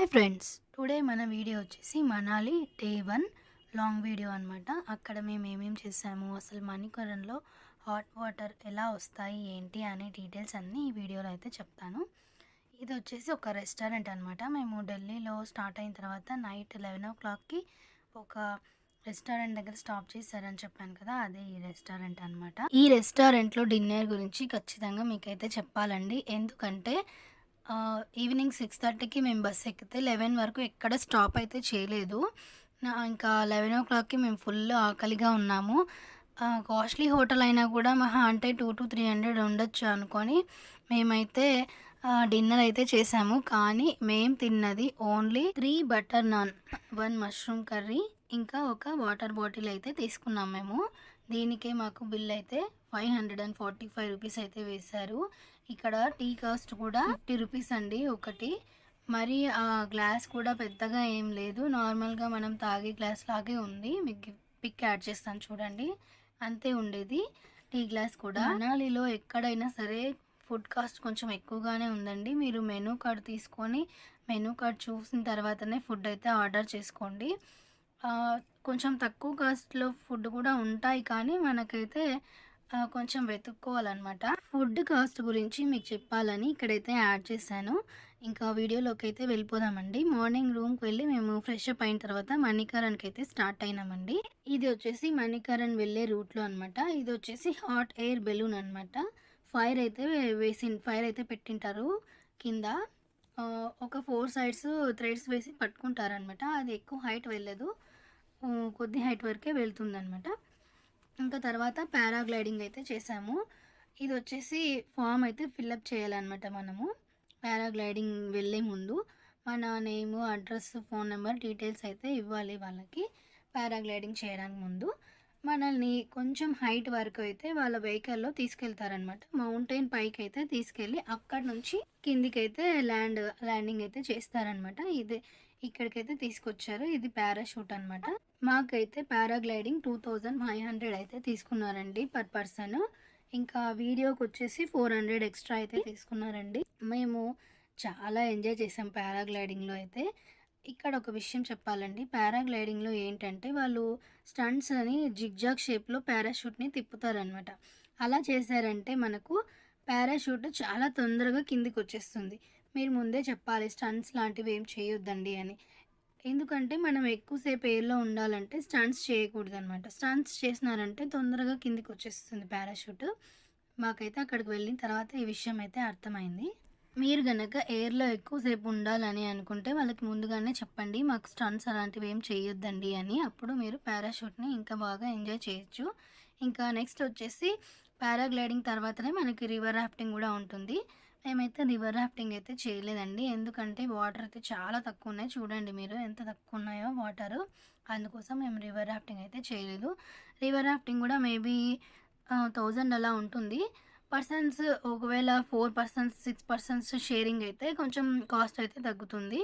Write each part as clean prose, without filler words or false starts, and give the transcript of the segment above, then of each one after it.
Hi friends, today మన video వచ్చేసి Manali day 1 long video అనమాట. అక్కడ మేము ఏమేమి చేసాము, అసలు మణికరణలో హాట్ వాటర్ ఎలా వస్తాయి ఏంటి అనే డీటెయిల్స్ అన్నీ ఈ వీడియోలో అయితే చెప్తాను. ఇది వచ్చేసి ఒక రెస్టారెంట్ అనమాట. మేము ఢిల్లీలో స్టార్ట్ అయిన తర్వాత నైట్ 11 o'clockకి ఒక రెస్టారెంట్ దగ్గర స్టాప్ చేశారని చెప్పాను కదా, అదే ఈ రెస్టారెంట్ అనమాట. ఈ రెస్టారెంట్లో డిన్నర్ గురించి ఖచ్చితంగా మీకైతే చెప్పాలండి. ఎందుకంటే ఈవినింగ్ 6:30కి మేము బస్ ఎక్కితే 11 వరకు ఎక్కడ స్టాప్ అయితే చేయలేదు. ఇంకా 11 o'clockకి మేము ఫుల్ ఆకలిగా ఉన్నాము. కాస్ట్లీ హోటల్ అయినా కూడా మహా అంటే 200 to 300 ఉండొచ్చు అనుకొని మేమైతే డిన్నర్ అయితే చేసాము. కానీ మేము తిన్నది only 3 butter non, 1 mushroom curry, ఇంకా ఒక వాటర్ బాటిల్ అయితే తీసుకున్నాం మేము. దీనికే మాకు బిల్ అయితే 545 రూపీస్ అయితే వేశారు. ఇక్కడ టీ కాస్ట్ కూడా 50 రూపీస్ అండి ఒకటి. మరి ఆ గ్లాస్ కూడా పెద్దగా ఏం లేదు, నార్మల్గా మనం తాగే గ్లాస్ లాగే ఉంది. మీకు పిక్ యాడ్ చేస్తాను చూడండి, అంతే ఉండేది టీ గ్లాస్ కూడా. మనాలిలో ఎక్కడైనా సరే ఫుడ్ కాస్ట్ కొంచెం ఎక్కువగానే ఉందండి. మీరు మెనూ కార్డ్ తీసుకొని మెనూ కార్డ్ చూసిన తర్వాతనే ఫుడ్ అయితే ఆర్డర్ చేసుకోండి. కొంచెం తక్కువ కాస్ట్లో ఫుడ్ కూడా ఉంటాయి, కానీ మనకైతే కొంచెం వెతుక్కోవాలన్నమాట. ఫుడ్ కాస్ట్ గురించి మీకు చెప్పాలని ఇక్కడైతే యాడ్ చేశాను. ఇంకా వీడియోలోకి అయితే వెళ్ళిపోదామండి. మార్నింగ్ రూమ్కి వెళ్ళి మేము ఫ్రెష్ అప్ అయిన తర్వాత మణికరణ్కి అయితే స్టార్ట్ అయినామండి. ఇది వచ్చేసి మణికరణ్ వెళ్ళే రూట్లో అనమాట. ఇది వచ్చేసి హాట్ ఎయిర్ బెలూన్ అనమాట. ఫైర్ అయితే పెట్టింటారు కింద. ఒక 4 sides థ్రెడ్స్ వేసి పట్టుకుంటారనమాట. అది ఎక్కువ హైట్ వెళ్ళదు, కొద్ది హైట్ వరకే వెళ్తుందనమాట. ఇంకా తర్వాత పారాగ్లైడింగ్ అయితే చేసాము. ఇది వచ్చేసి ఫామ్ అయితే ఫిల్అప్ చేయాలన్నమాట. మనము పారాగ్లైడింగ్ వెళ్ళే ముందు మన నేము, అడ్రస్, ఫోన్ నెంబర్ డీటెయిల్స్ అయితే ఇవ్వాలి వాళ్ళకి. పారాగ్లైడింగ్ చేయడానికి ముందు మనల్ని కొంచెం హైట్ వరకు అయితే వాళ్ళ వెహికల్లో తీసుకెళ్తారనమాట. మౌంటైన్ పైకి అయితే తీసుకెళ్ళి అక్కడ నుంచి కిందికైతే ల్యాండింగ్ అయితే చేస్తారనమాట. ఇక్కడికైతే తీసుకొచ్చారు. ఇది పారాషూట్ అనమాట. మాకైతే పారాగ్లైడింగ్ 2500 అయితే తీసుకున్నారండి పర్ పర్సన్. ఇంకా వీడియోకి వచ్చేసి 400 ఎక్స్ట్రా అయితే తీసుకున్నారండి. మేము చాలా ఎంజాయ్ చేసాం పారాగ్లైడింగ్లో అయితే. ఇక్కడ ఒక విషయం చెప్పాలండి, పారాగ్లైడింగ్లో ఏంటంటే వాళ్ళు స్టంట్స్ అని జిగ్జాగ్ షేప్లో పారాషూట్ని తిప్పుతారనమాట. అలా చేశారంటే మనకు పారాషూట్ చాలా తొందరగా కిందికి వచ్చేస్తుంది. మీరు ముందే చెప్పాలి స్టంట్స్ లాంటివి ఏం చేయొద్దండి అని. ఎందుకంటే మనం ఎక్కువసేపు ఎయిర్లో ఉండాలంటే స్టంట్స్ చేయకూడదు అనమాట. స్టంట్స్ చేసినారంటే తొందరగా కిందికి వచ్చేస్తుంది పారాషూట్. మాకైతే అక్కడికి వెళ్ళిన తర్వాత ఈ విషయం అయితే అర్థమైంది. మీరు కనుక ఎయిర్లో ఎక్కువసేపు ఉండాలని అనుకుంటే వాళ్ళకి ముందుగానే చెప్పండి, మాకు స్టంట్స్ అలాంటివి ఏం చేయొద్దండి అని. అప్పుడు మీరు పారాషూట్ని ఇంకా బాగా ఎంజాయ్ చేయొచ్చు. ఇంకా నెక్స్ట్ వచ్చేసి పారాగ్లైడింగ్ తర్వాతనే మనకి రివర్ రాఫ్టింగ్ కూడా ఉంటుంది. మేమైతే రివర్ రాఫ్టింగ్ అయితే చేయలేదండి, ఎందుకంటే వాటర్ అయితే చాలా తక్కువ ఉన్నాయి. చూడండి మీరు ఎంత తక్కువ ఉన్నాయో వాటరు. అందుకోసం మేము రివర్ రాఫ్టింగ్ అయితే చేయలేదు. రివర్ రాఫ్టింగ్ కూడా మేబీ 1000 అలా ఉంటుంది. పర్సన్స్ ఒకవేళ 4 persons 6 persons షేరింగ్ అయితే కొంచెం కాస్ట్ అయితే తగ్గుతుంది.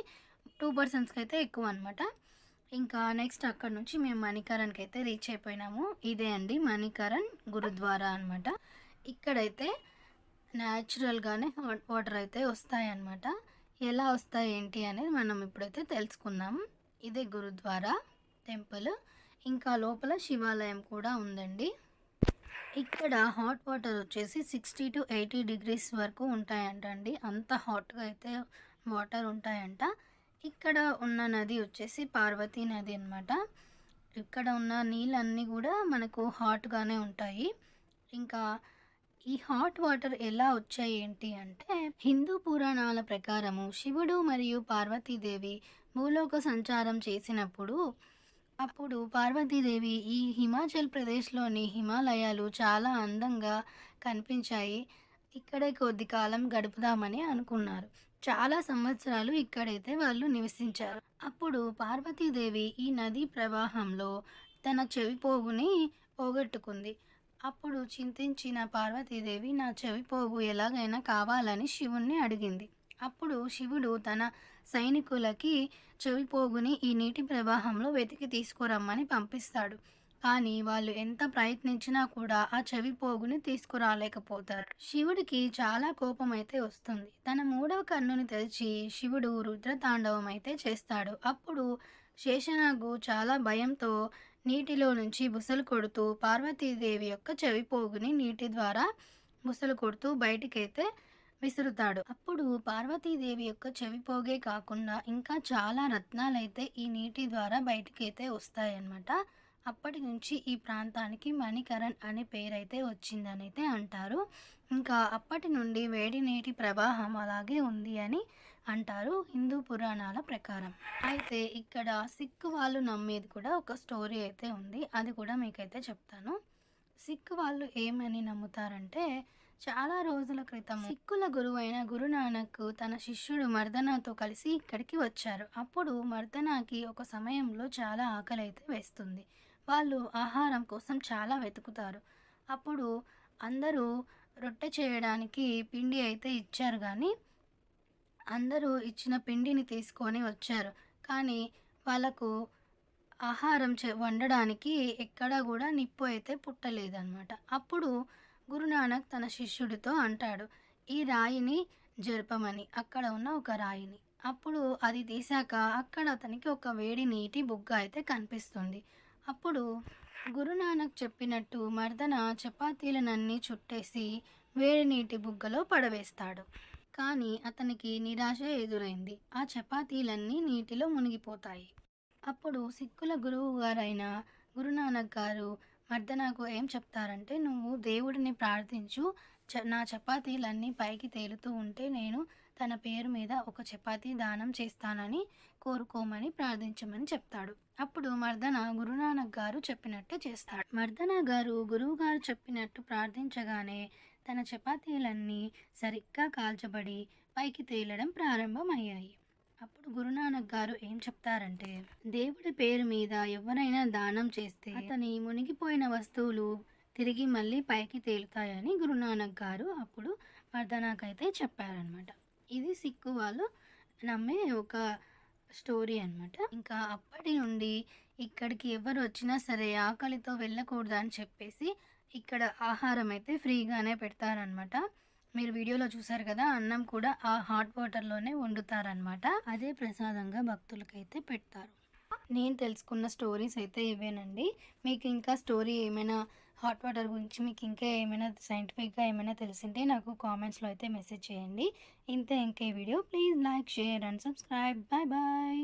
2 personsకి అయితే ఎక్కువ అనమాట. ఇంకా నెక్స్ట్ అక్కడ నుంచి మేము మణికరణ్కి అయితే రీచ్ అయిపోయినాము. ఇదే అండి మణికరణ్ గురుద్వారా అనమాట. ఇక్కడైతే న్యాచురల్గానే హాట్ వాటర్ అయితే వస్తాయన్నమాట. ఎలా వస్తాయి ఏంటి అనేది మనం ఇప్పుడైతే తెలుసుకుందాం. ఇదే గురుద్వారా టెంపుల్. ఇంకా లోపల శివాలయం కూడా ఉందండి. ఇక్కడ హాట్ వాటర్ వచ్చేసి 60 to 80 degrees వరకు ఉంటాయంట అండి. అంత హాట్గా అయితే వాటర్ ఉంటాయంట. ఇక్కడ ఉన్న నది వచ్చేసి పార్వతీ నది అనమాట. ఇక్కడ ఉన్న నీళ్ళన్నీ కూడా మనకు హాట్గానే ఉంటాయి. ఇంకా ఈ హాట్ వాటర్ ఎలా వచ్చాయి ఏంటి అంటే, హిందూ పురాణాల ప్రకారము శివుడు మరియు పార్వతీదేవి భూలోక సంచారం చేసినప్పుడు అప్పుడు పార్వతీదేవి ఈ హిమాచల్ ప్రదేశ్లోని హిమాలయాలు చాలా అందంగా కనిపించాయి, ఇక్కడే కొద్ది కాలం గడుపుదామని అనుకున్నారు. చాలా సంవత్సరాలు ఇక్కడైతే వాళ్ళు నివసించారు. అప్పుడు పార్వతీదేవి ఈ నదీ ప్రవాహంలో తన చెవిపోగుని పోగొట్టుకుంది. అప్పుడు చింతించిన పార్వతీదేవి నా చెవిపోగు ఎలాగైనా కావాలని శివుణ్ణి అడిగింది. అప్పుడు శివుడు తన సైనికులకి చెవిపోగుని ఈ నీటి ప్రవాహంలో వెతికి తీసుకురమ్మని పంపిస్తాడు. కానీ వాళ్ళు ఎంత ప్రయత్నించినా కూడా ఆ చెవి పోగుని తీసుకురాలేకపోతారు. శివుడికి చాలా కోపం అయితే వస్తుంది. తన మూడవ కన్నుని తెరిచి శివుడు రుద్రతాండవం అయితే చేస్తాడు. అప్పుడు శేషనాగు చాలా భయంతో నీటిలో నుంచి బుసలు కొడుతూ పార్వతీదేవి యొక్క చెవి పోగుని నీటి ద్వారా బుసలు కొడుతూ బయటికైతే విసురుతాడు. అప్పుడు పార్వతీదేవి యొక్క చెవి పోగే కాకుండా ఇంకా చాలా రత్నాలైతే ఈ నీటి ద్వారా బయటికైతే వస్తాయన్నమాట. అప్పటి నుంచి ఈ ప్రాంతానికి మణికరణ్ అనే పేరైతే వచ్చిందనైతే అంటారు. ఇంకా అప్పటి నుండి వేడి నీటి ప్రవాహం అలాగే ఉంది అని అంటారు హిందూ పురాణాల ప్రకారం. అయితే ఇక్కడ సిక్కు వాళ్ళు నమ్మేది కూడా ఒక స్టోరీ అయితే ఉంది. అది కూడా మీకైతే చెప్తాను. సిక్కు వాళ్ళు ఏమని నమ్ముతారంటే, చాలా రోజుల క్రితం సిక్కుల గురువైన గురునానక్ తన శిష్యుడు మర్దనాతో కలిసి ఇక్కడికి వచ్చారు. అప్పుడు మర్దనాకి ఒక సమయంలో చాలా ఆకలి అయితే వేస్తుంది. వాళ్ళు ఆహారం కోసం చాలా వెతుకుతారు. అప్పుడు అందరూ రొట్టె చేయడానికి పిండి అయితే ఇచ్చారు, కానీ అందరూ ఇచ్చిన పిండిని తీసుకొని వచ్చారు. కానీ వాళ్ళకు ఆహారం వండడానికి ఎక్కడా కూడా నిప్పు అయితే పుట్టలేదన్నమాట. అప్పుడు గురునానక్ తన శిష్యుడితో అంటాడు, ఈ రాయిని జరపమని, అక్కడ ఉన్న ఒక రాయిని. అప్పుడు అది తీశాక అక్కడ అతనికి ఒక వేడి నీటి బుగ్గ అయితే కనిపిస్తుంది. అప్పుడు గురునానక్ చెప్పినట్టు మర్దన చపాతీలనన్నీ చుట్టేసి వేడి నీటి బుగ్గలో పడవేస్తాడు. కానీ అతనికి నిరాశ ఎదురైంది. ఆ చపాతీలన్నీ నీటిలో మునిగిపోతాయి. అప్పుడు సిక్కుల గురువు గారైన గురునానక్ గారు మర్దనకు ఏం చెప్తారంటే, నువ్వు దేవుడిని ప్రార్థించు, నా చపాతీలన్నీ పైకి తేలుతూ ఉంటే నేను తన పేరు మీద ఒక చపాతీ దానం చేస్తానని కోరుకోమని ప్రార్థించమని చెప్తాడు. అప్పుడు మర్దన గురునానక్ గారు చెప్పినట్టే చేస్తాడు. మర్దన గారు గురువు గారు చెప్పినట్టు ప్రార్థించగానే తన చపాతీలన్నీ సరిగ్గా కాల్చబడి పైకి తేలడం ప్రారంభమయ్యాయి. అప్పుడు గురునానక్ గారు ఏం చెప్తారంటే, దేవుడి పేరు మీద ఎవరైనా దానం చేస్తే అతని మునిగిపోయిన వస్తువులు తిరిగి మళ్ళీ పైకి తేలుతాయని గురునానక్ గారు అప్పుడు మర్దనాకైతే చెప్పారనమాట. ఇది సిక్కు వాళ్ళు నమ్మే ఒక స్టోరీ అనమాట. ఇంకా అప్పటి నుండి ఇక్కడికి ఎవరు వచ్చినా సరే ఆకలితో వెళ్ళకూడదని చెప్పేసి ఇక్కడ ఆహారం అయితే ఫ్రీగానే పెడతారనమాట. మీరు వీడియోలో చూసారు కదా, అన్నం కూడా ఆ హాట్ వాటర్లోనే వండుతారనమాట. అదే ప్రసాదంగా భక్తులకైతే పెడతారు. నేను తెలుసుకున్న స్టోరీస్ అయితే ఇవేనండి. మీకు ఇంకా స్టోరీ ఏమైనా హాట్ వాటర్ గురించి మీకు ఇంకా ఏమైనా సైంటిఫిక్గా ఏమైనా తెలిసింటే నాకు కామెంట్స్లో అయితే మెసేజ్ చేయండి. ఇంతే, ఇంకే video. Please like, share and subscribe. Bye bye.